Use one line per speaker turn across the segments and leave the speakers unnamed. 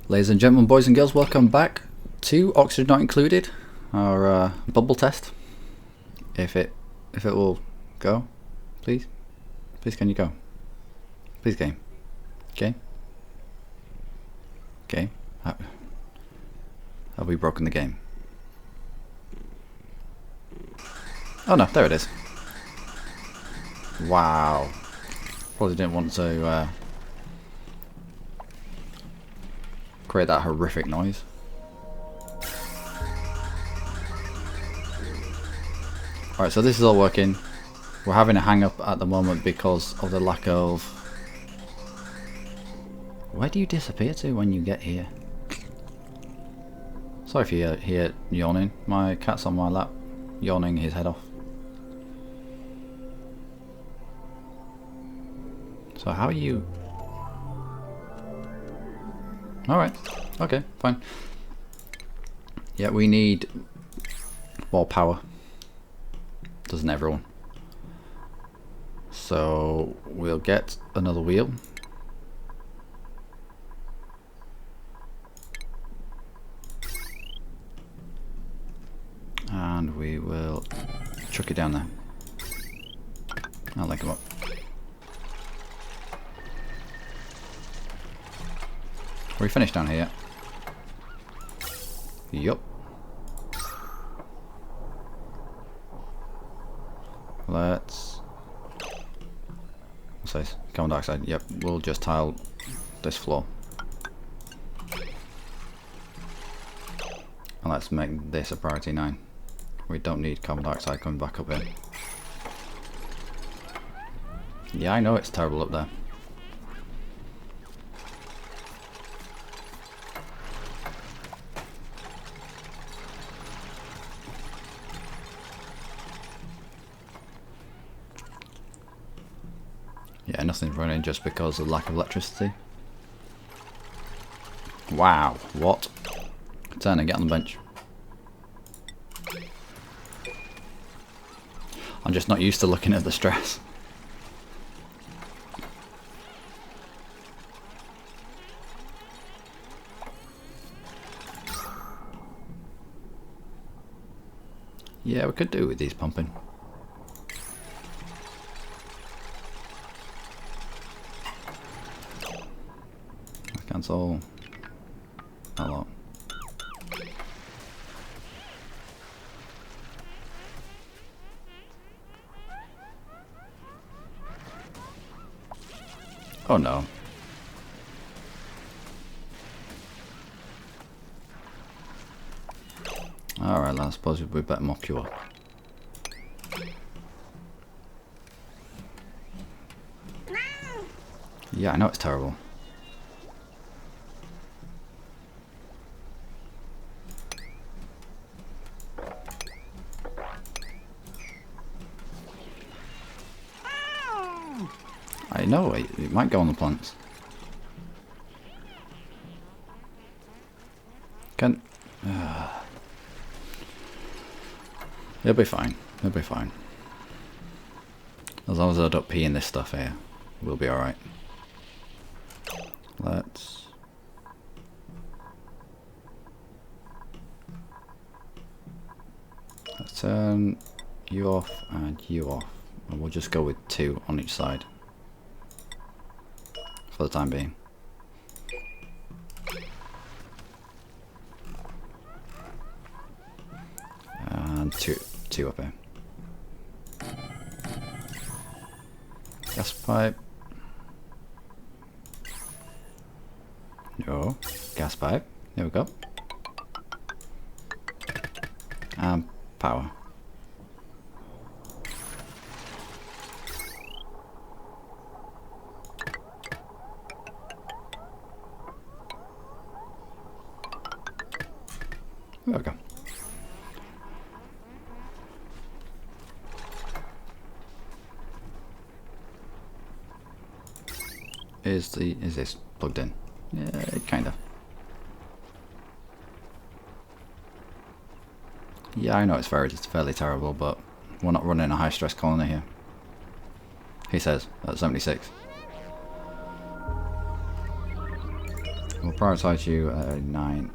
Ladies and gentlemen, boys and girls, welcome back to Oxygen Not Included, our bubble test. If it will go, please can you go? Please game. Have we broken the game? Oh no, there it is. Wow. Probably didn't want to create that horrific noise. Alright, so this is all working. We're having a hang up at the moment because of the lack of... Where do you disappear to when you get here? Sorry if you hear yawning. My cat's on my lap, yawning his head off. So how are you... Alright, okay, fine. Yeah, we need more power. Doesn't everyone? So we'll get another wheel. And we will chuck it down there. I'll link him up. Are we finished down here yet? Yup. Let's... What's this? Carbon dioxide. Yep, we'll just tile this floor. And let's make this a priority 9. We don't need carbon dioxide coming back up here. Yeah, I know it's terrible up there. Yeah, nothing's running just because of lack of electricity. Wow, what? Turn and get on the bench. I'm just not used to looking at the stress. Yeah, we could do with these pumping. Cancel a lot. Oh no. Alright, I suppose we better mop you up. Yeah, I know it's terrible. I know, it might go on the plants. Can... It'll be fine. It'll be fine. As long as I don't pee in this stuff here, we'll be alright. Let's turn you off and you off. And we'll just go with 2 on each side. For the time being. And two up here. Gas pipe. No. Gas pipe. There we go. And power. There we go. Is this plugged in? Yeah, kinda. Yeah, I know it's fairly terrible, but we're not running a high stress colony here. He says at 76. We'll prioritize you at a 9.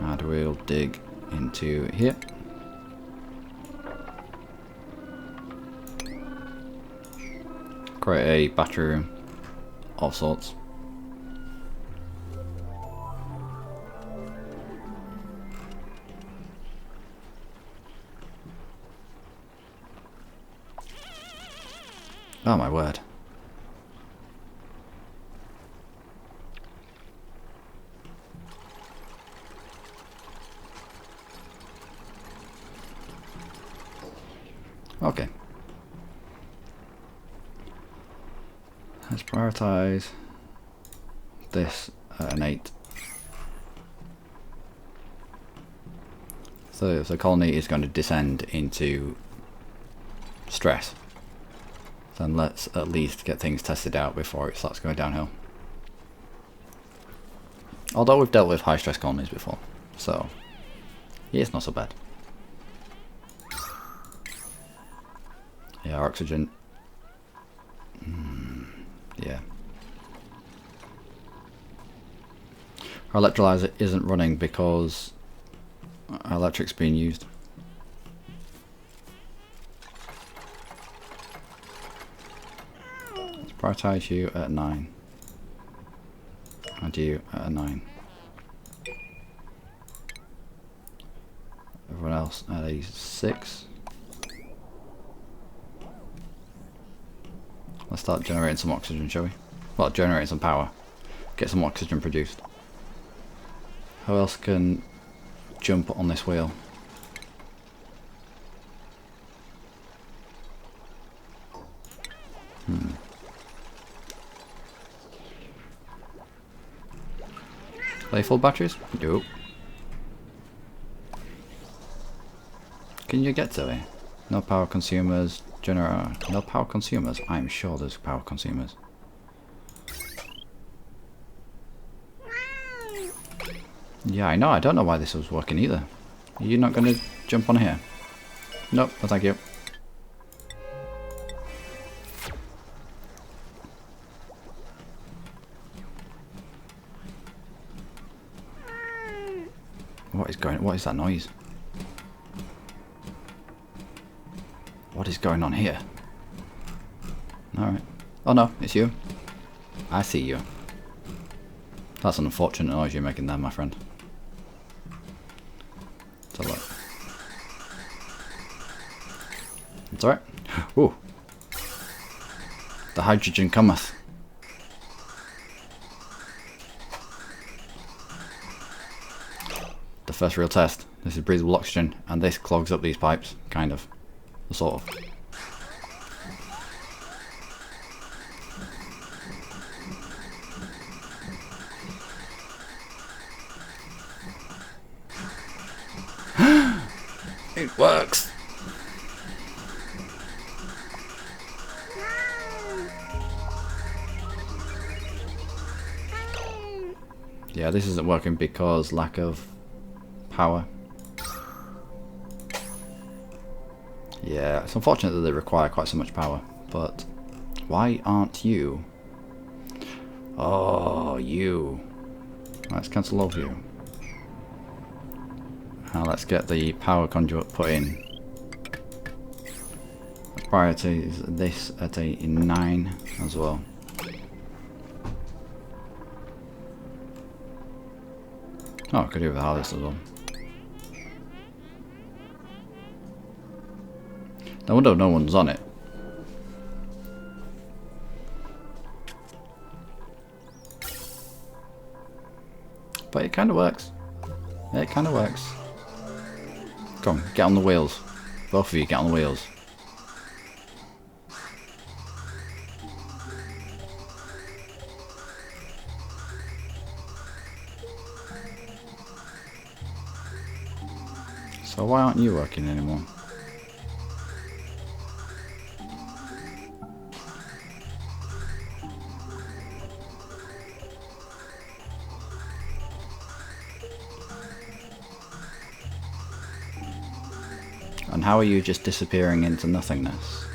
And we'll dig into here. Create a battery room of sorts. Oh my word. Okay. Let's prioritize this at an 8. So if the colony is going to descend into stress, then let's at least get things tested out before it starts going downhill. Although we've dealt with high stress colonies before, so yeah, it's not so bad. Yeah, our oxygen. Yeah. Our electrolyzer isn't running because our electric's being used. Let's prioritize you at 9. And you at a 9. Everyone else at a 6. Let's start generating some oxygen, shall we? Well, generating some power. Get some oxygen produced. Who else can jump on this wheel? Are they full batteries? Nope. Can you get to it? No power consumers. Generator. No power consumers. I'm sure there's power consumers. Yeah, I know. I don't know why this was working either. Are you not going to jump on here? Nope. No, thank you. What is that noise? What is going on here? Alright. Oh no, it's you. I see you. That's an unfortunate noise you're making there, my friend. Let's have a look. It's alright. Ooh. The hydrogen cometh. The first real test. This is breathable oxygen, and this clogs up these pipes, kind of. Sort of. It works. Yeah, this isn't working because lack of power. Yeah, it's unfortunate that they require quite so much power, but why aren't you? Oh, you. Let's cancel all of you. Now let's get the power conduit put in. Priority is this at a 9 as well. Oh, I could do with the hardest as well. No wonder no one's on it. But it kind of works. Yeah, it kind of works. Come on, get on the wheels. Both of you get on the wheels. So why aren't you working anymore? And how are you just disappearing into nothingness?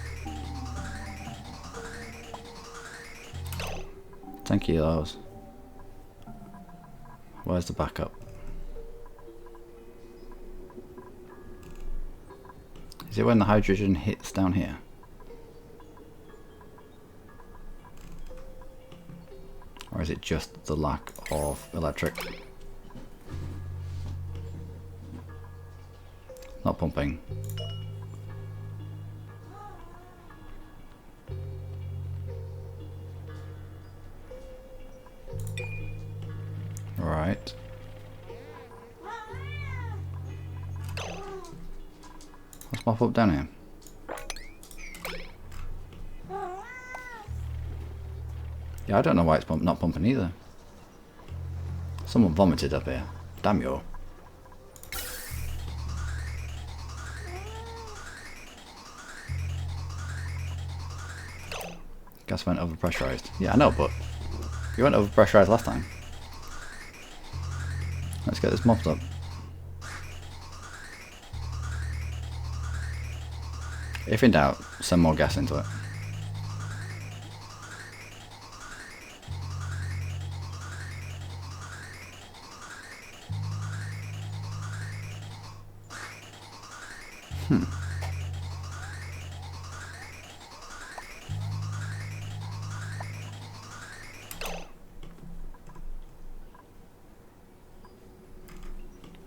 10 kilos. Where's the backup? Is it when the hydrogen hits down here? Or is it just the lack of electric? Not pumping. Right. Let's pop up down here. Yeah, I don't know why it's not pumping either. Someone vomited up here. Damn you. Gas went overpressurized. Yeah, I know, but you went overpressurized last time. Let's get this mopped up. If in doubt, send more gas into it.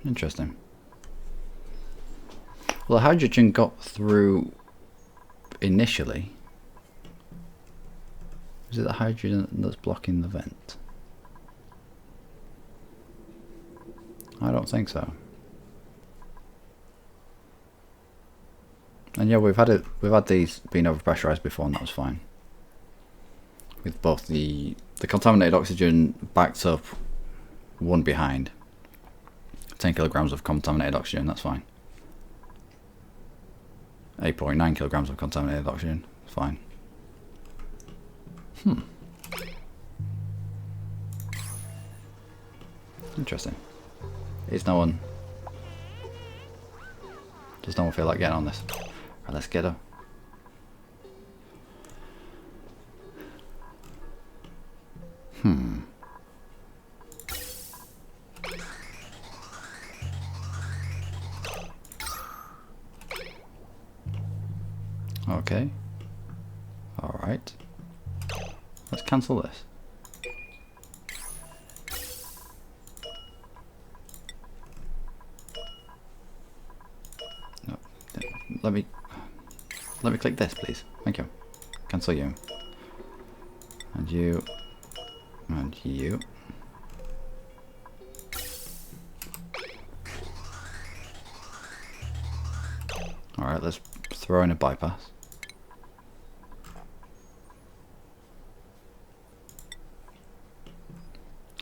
Interesting. Well, the hydrogen got through initially. Is it the hydrogen that's blocking the vent? I don't think so. And yeah, we've had these being overpressurized before, and that was fine. With both the contaminated oxygen backed up, one behind. 10 kilograms of contaminated oxygen, that's fine. 8.9 kilograms of contaminated oxygen, fine. Interesting. Does no one feel like getting on this? Right, let's get her. Okay. Alright. Let's cancel this. No. Let me click this, please. Thank you. Cancel you. And you. And you. Alright, let's throw in a bypass.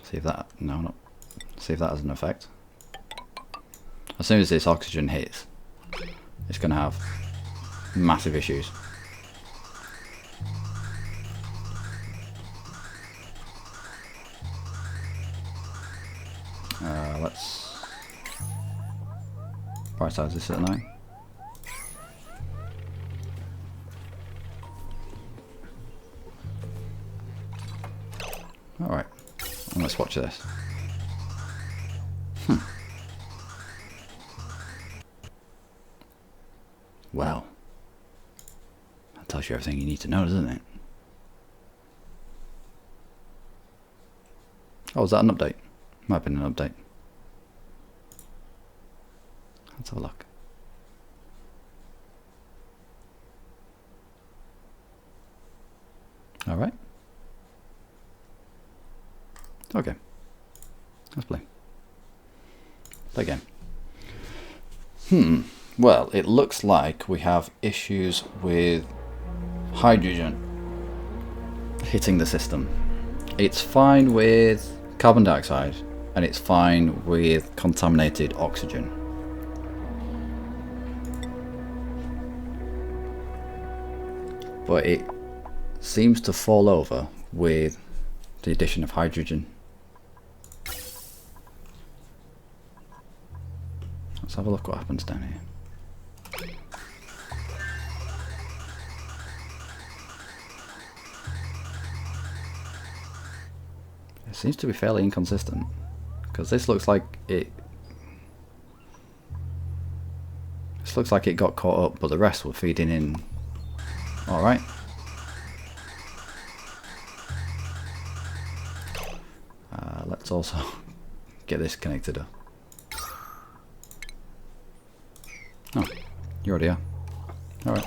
See if that, no, not, see if that has an effect. As soon as this oxygen hits, it's going to have massive issues. Let's prioritize this at 9. Alright, and let's watch this. Well, that tells you everything you need to know, doesn't it? Oh, is that an update? Might have been an update. Let's have a look. Alright. Okay. Let's play. Play again. Well, it looks like we have issues with hydrogen hitting the system. It's fine with carbon dioxide, and it's fine with contaminated oxygen. But it seems to fall over with the addition of hydrogen. Let's have a look what happens down here. It seems to be fairly inconsistent, because this looks like it. This looks like it got caught up, but the rest were feeding in. All right. Let's also get this connected up. Oh, you already are. All right.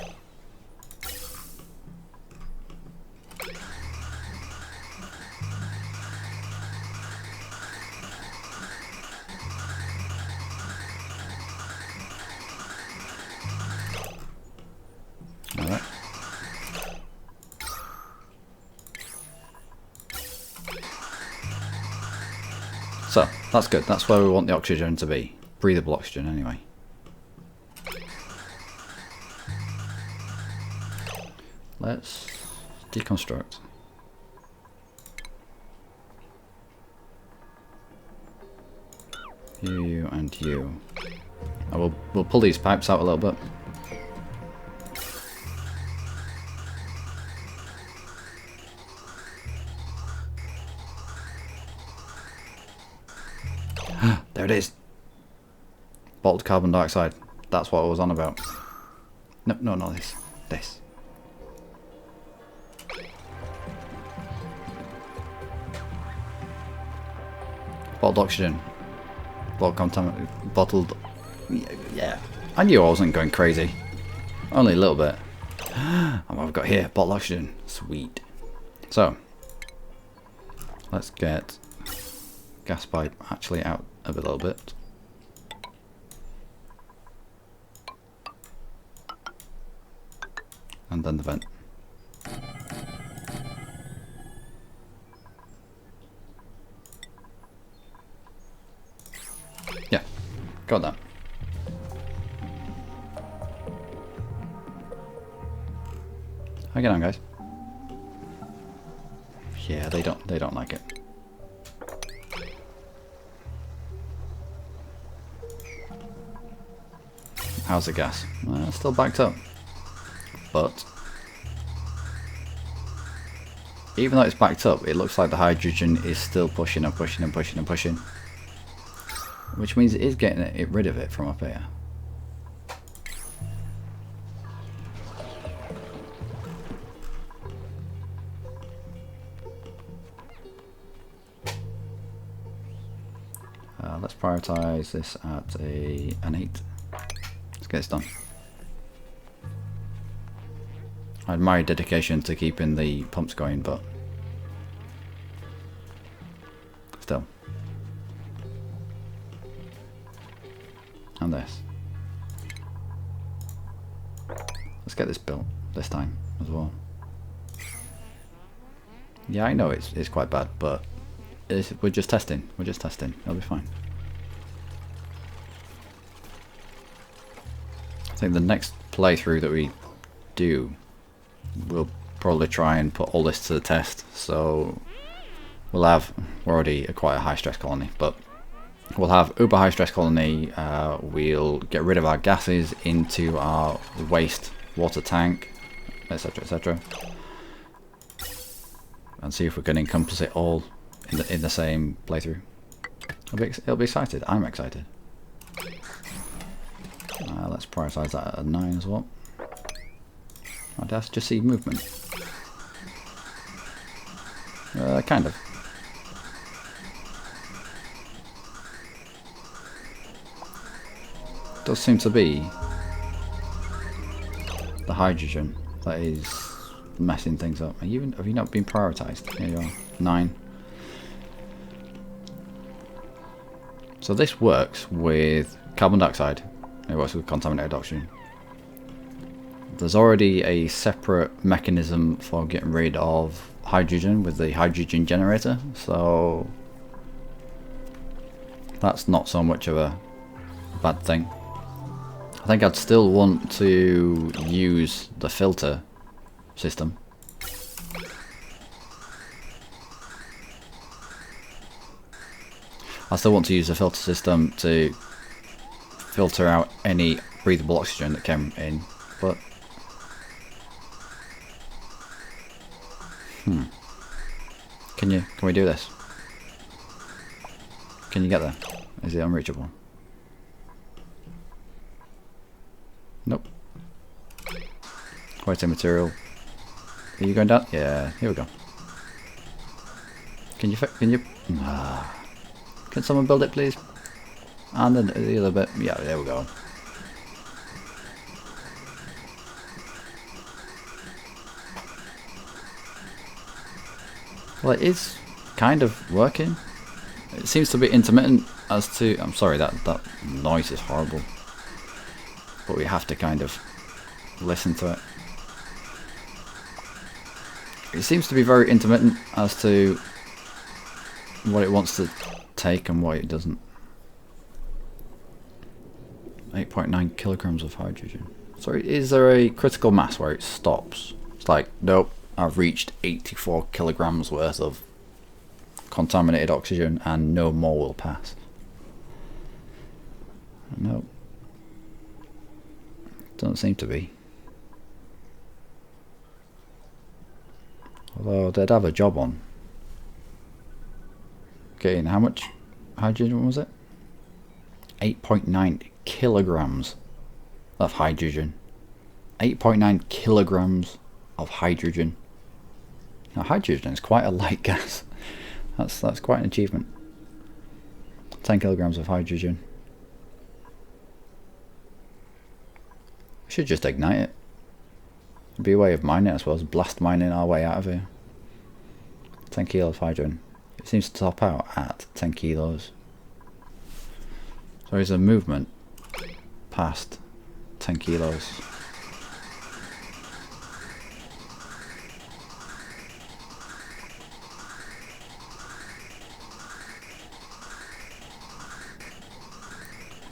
All right. So, that's good. That's where we want the oxygen to be. Breathable oxygen, anyway. Let's deconstruct. You and you. Oh, we'll pull these pipes out a little bit. There it is. Bottled carbon dioxide. That's what I was on about. No, no, not this. This. Bottled oxygen. Bottled. Yeah. I knew I wasn't going crazy. Only a little bit. And what I've got here, bottled oxygen. Sweet. So, let's get gas pipe actually out of a little bit. And then the vent. Yeah, got that. How you get on, guys? Yeah, they don't like it. How's the gas? It's still backed up. But even though it's backed up, it looks like the hydrogen is still pushing and pushing and pushing and pushing. Which means it is getting it rid of it from up here. Let's prioritize this at an 8. Let's get this done. I admire dedication to keeping the pumps going, but still. And this. Let's get this built this time as well. Yeah, I know it's quite bad, but we're just testing. We're just testing. It'll be fine. I think the next playthrough that we do, we'll probably try and put all this to the test. So we're already quite a high stress colony, but we'll have uber high stress colony. We'll get rid of our gases into our waste water tank, etc., etc., and see if we can encompass it all in the same playthrough. It'll be excited. I'm excited. Let's prioritize that at a 9 as well. I'd have to just see movement. Kind of. Does seem to be the hydrogen that is messing things up. Have you not been prioritized? Here you are. 9. So this works with carbon dioxide. It works with contaminated oxygen. There's already a separate mechanism for getting rid of hydrogen with the hydrogen generator, so that's not so much of a bad thing. I think I'd still want to use the filter system. I still want to use the filter system to filter out any breathable oxygen that came in, but can we do this? Can you get there? Is it unreachable? Nope. Waiting material. Are you going down? Yeah, here we go. Can you? Can someone build it, please? And then the other bit. Yeah, there we go. Well, it is kind of working. It seems to be intermittent as to... I'm sorry, that noise is horrible. But we have to kind of listen to it. It seems to be very intermittent as to what it wants to take and what it doesn't. 8.9 kilograms of hydrogen. So is there a critical mass where it stops? It's like, nope, I've reached 84 kilograms worth of contaminated oxygen and no more will pass. Nope. Doesn't seem to be. Although they'd have a job on getting, how much hydrogen was it? 8.9 kilograms of hydrogen. 8.9 kilograms of hydrogen. Now hydrogen is quite a light gas. That's quite an achievement. 10 kilograms of hydrogen. We should just ignite it. It'd be a way of mining it, I suppose. Blast mining our way out of here. 10 kilos of hydrogen. It seems to top out at 10 kilos. So is a movement past 10 kilos.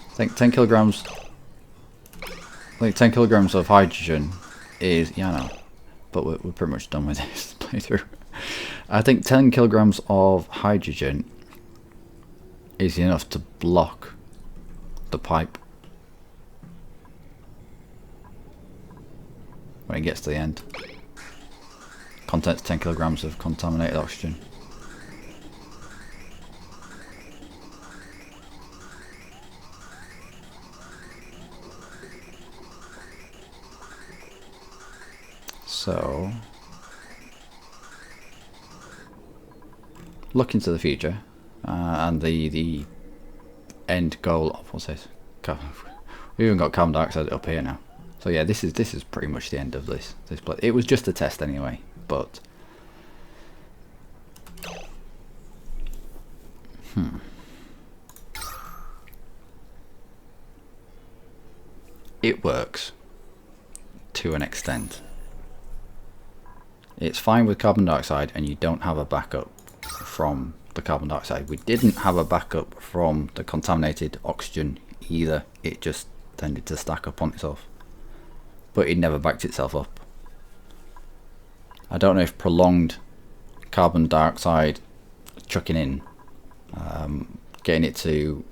I think 10 kilograms. Like 10 kilograms of hydrogen is, yeah, I know, but we're pretty much done with this playthrough. I think 10 kilograms of hydrogen is enough to block the pipe when it gets to the end. Contains 10 kilograms of contaminated oxygen. So, look into the future and the end goal of, what's this? We've even got carbon dioxide up here now. So yeah, this is pretty much the end of this play. It was just a test anyway, but it works to an extent. It's fine with carbon dioxide and you don't have a backup from the carbon dioxide. We didn't have a backup from the contaminated oxygen either. It just tended to stack up on itself. But it never backed itself up. I don't know if prolonged carbon dioxide chucking in, getting it to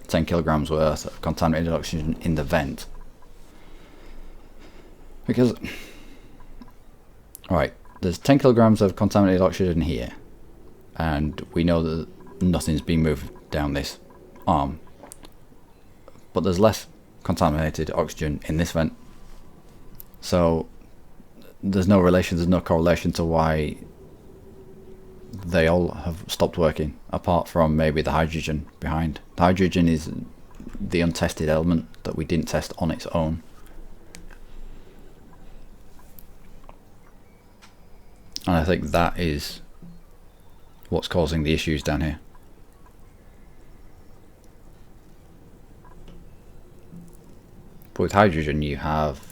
10 kilograms worth of contaminated oxygen in the vent. Because, alright, there's 10 kilograms of contaminated oxygen here, and we know that nothing's been moved down this arm. But there's less contaminated oxygen in this vent. So there's no relation, there's no correlation to why they all have stopped working, apart from maybe the hydrogen behind. The hydrogen is the untested element that we didn't test on its own. And I think that is what's causing the issues down here. But with hydrogen you have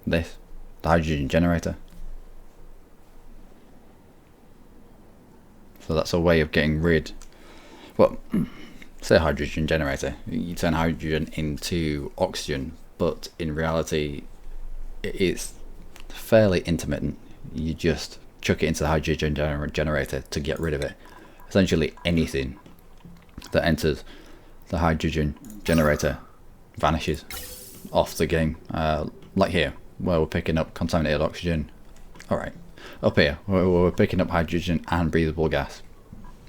this, the hydrogen generator. So that's a way of getting rid, well, say a hydrogen generator, you turn hydrogen into oxygen, but in reality it's fairly intermittent. You just chuck it into the hydrogen generator to get rid of it. Essentially anything that enters the hydrogen generator vanishes off the game. Like here, where we're picking up contaminated oxygen. Alright, Up here, we're picking up hydrogen and breathable gas.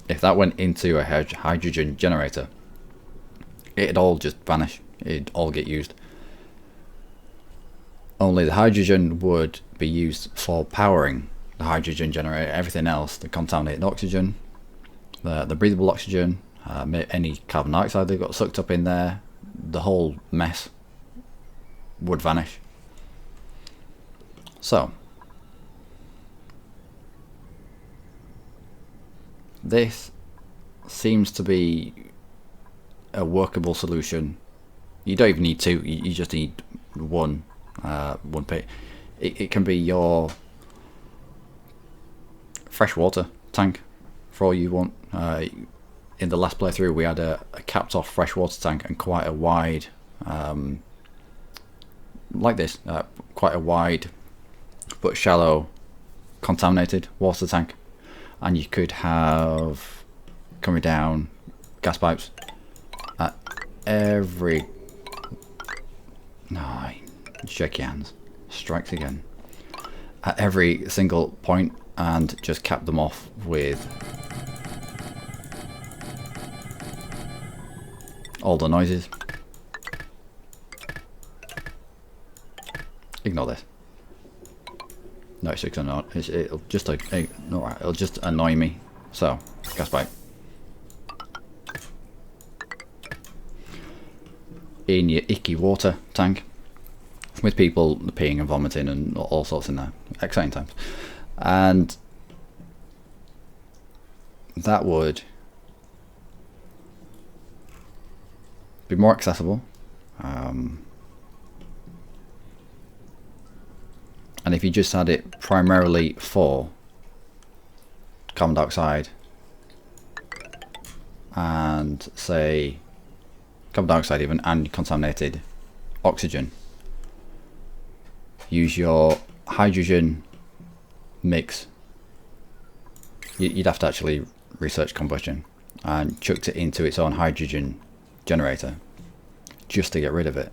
If that went into a hydrogen generator, it'd all just vanish. It'd all get used. Only the hydrogen would be used for powering the hydrogen generator. Everything else, the contaminated oxygen, the breathable oxygen, any carbon dioxide that got sucked up in there, the whole mess would vanish. So this seems to be a workable solution. You don't even need two, you just need one pit. It can be your freshwater tank for all you want. In the last playthrough we had a capped off freshwater tank and quite a wide like this, quite a wide but shallow contaminated water tank, and you could have coming down gas pipes at every shake your hands, strikes again, at every single point, and just cap them off with all the noises. Ignore this. No, it's just not. It'll just it'll just annoy me. So, gas pipe. In your icky water tank, with people peeing and vomiting and all sorts in there. Exciting times. And that would be more accessible. And if you just had it primarily for carbon dioxide and say carbon dioxide even and contaminated oxygen, use your hydrogen mix. You'd have to actually research combustion and chucked it into its own hydrogen generator just to get rid of it.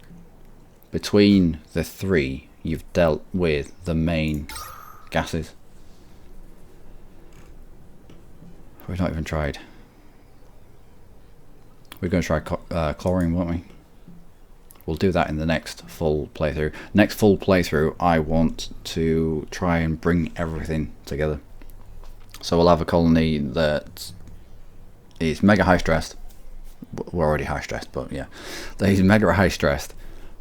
Between the three, you've dealt with the main gases. We've not even tried. We're going to try chlorine, won't we? We'll do that in the next full playthrough. Next full playthrough, I want to try and bring everything together. So we'll have a colony that is mega high stressed. We're already high stressed, but yeah, that is mega high stressed.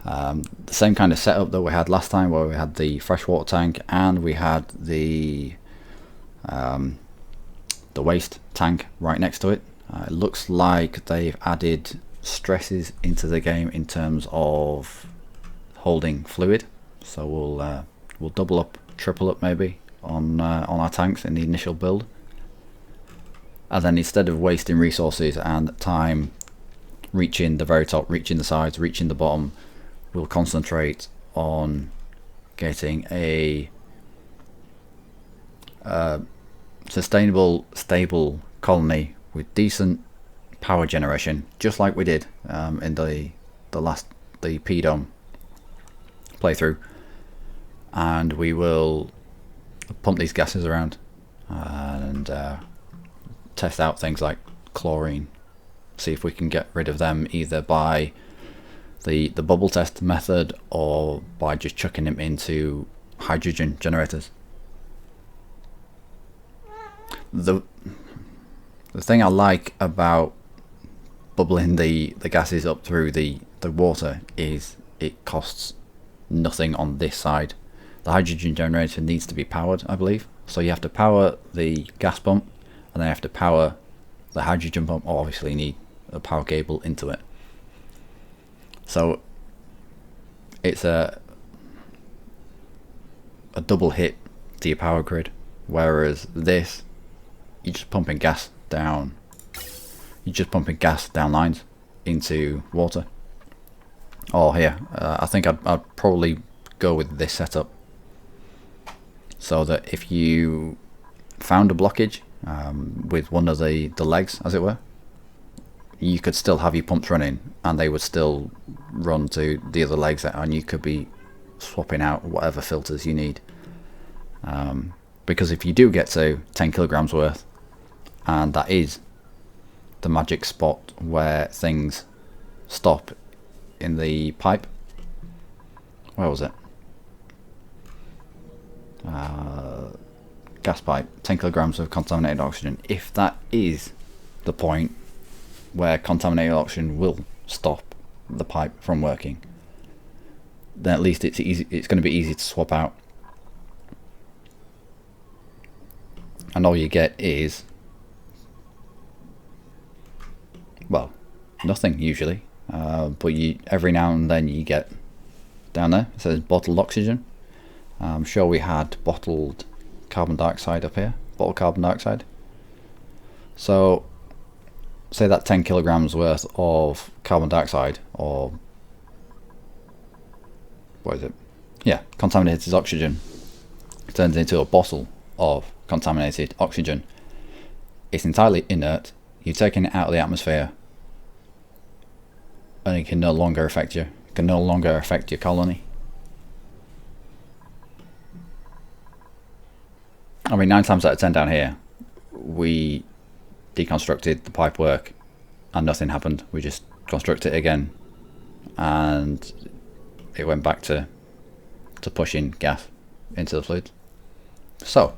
The same kind of setup that we had last time, where we had the freshwater tank and we had the waste tank right next to it. It looks like they've added stresses into the game in terms of holding fluid, so we'll double up, triple up maybe on our tanks in the initial build, and then instead of wasting resources and time reaching the very top, reaching the sides, reaching the bottom, we'll concentrate on getting a sustainable, stable colony with decent power generation, just like we did in the P-Dome playthrough. And we will pump these gases around and test out things like chlorine, see if we can get rid of them either by the bubble test method or by just chucking them into hydrogen generators. The thing I like about bubbling the gases up through the water is it costs nothing on this side. The hydrogen generator needs to be powered, I believe, so you have to power the gas pump and then you have to power the hydrogen pump, or obviously you need a power cable into it. So it's a double hit to your power grid, whereas this, you're just pumping gas down. You're just pumping gas down lines into water. Oh, here, I think I'd probably go with this setup, so that if you found a blockage with one of the legs, as it were, you could still have your pumps running and they would still run to the other legs, and you could be swapping out whatever filters you need. because if you do get to 10 kilograms worth, and that is the magic spot where things stop in the pipe. Where was it? Gas pipe, 10 kilograms of contaminated oxygen. If that is the point where contaminated oxygen will stop the pipe from working, then at least it's easy. It's going to be easy to swap out, and all you get is, well, nothing usually. But you, every now and then you get down there, it says bottled oxygen. I'm sure we had bottled carbon dioxide up here, bottled carbon dioxide. So say that 10 kilograms worth of carbon dioxide, or what is it? Yeah, contaminated oxygen turns into a bottle of contaminated oxygen. It's entirely inert. You've taken it out of the atmosphere, and it can no longer affect you. It can no longer affect your colony. I mean, 9 times out of 10 down here, we deconstructed the pipe work and nothing happened. We just constructed it again, and it went back to pushing gas into the fluid. So,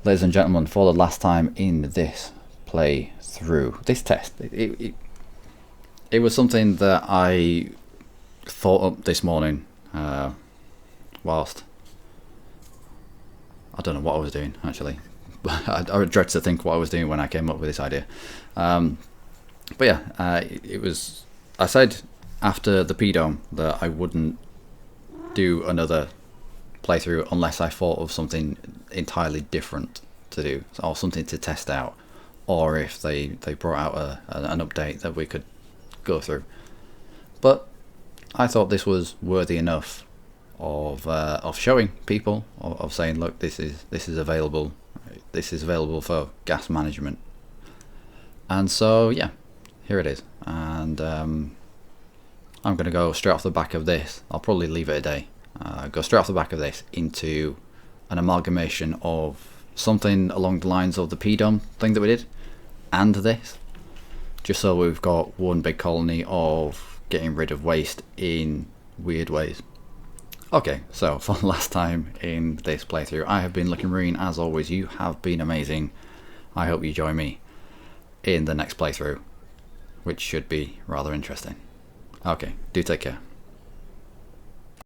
ladies and gentlemen, for the last time in this playthrough, this test, it was something that I thought up this morning whilst I don't know what I was doing actually. I dread to think what I was doing when I came up with this idea. But yeah, it was. I said after the P-Dome that I wouldn't do another playthrough unless I thought of something entirely different to do, or something to test out, or if they brought out an update that we could go through. But I thought this was worthy enough of showing people, of saying, look, this is available. This is available for gas management. And so yeah, here it is. And I'm going to go straight off the back of this. I'll probably leave it a day. Go straight off the back of this into an amalgamation of something along the lines of the P-Dome thing that we did, and this, just so we've got one big colony of getting rid of waste in weird ways. Okay, so for the last time in this playthrough, I have been Luckymarine. As always, you have been amazing. I hope you join me in the next playthrough, which should be rather interesting. Okay, do take care.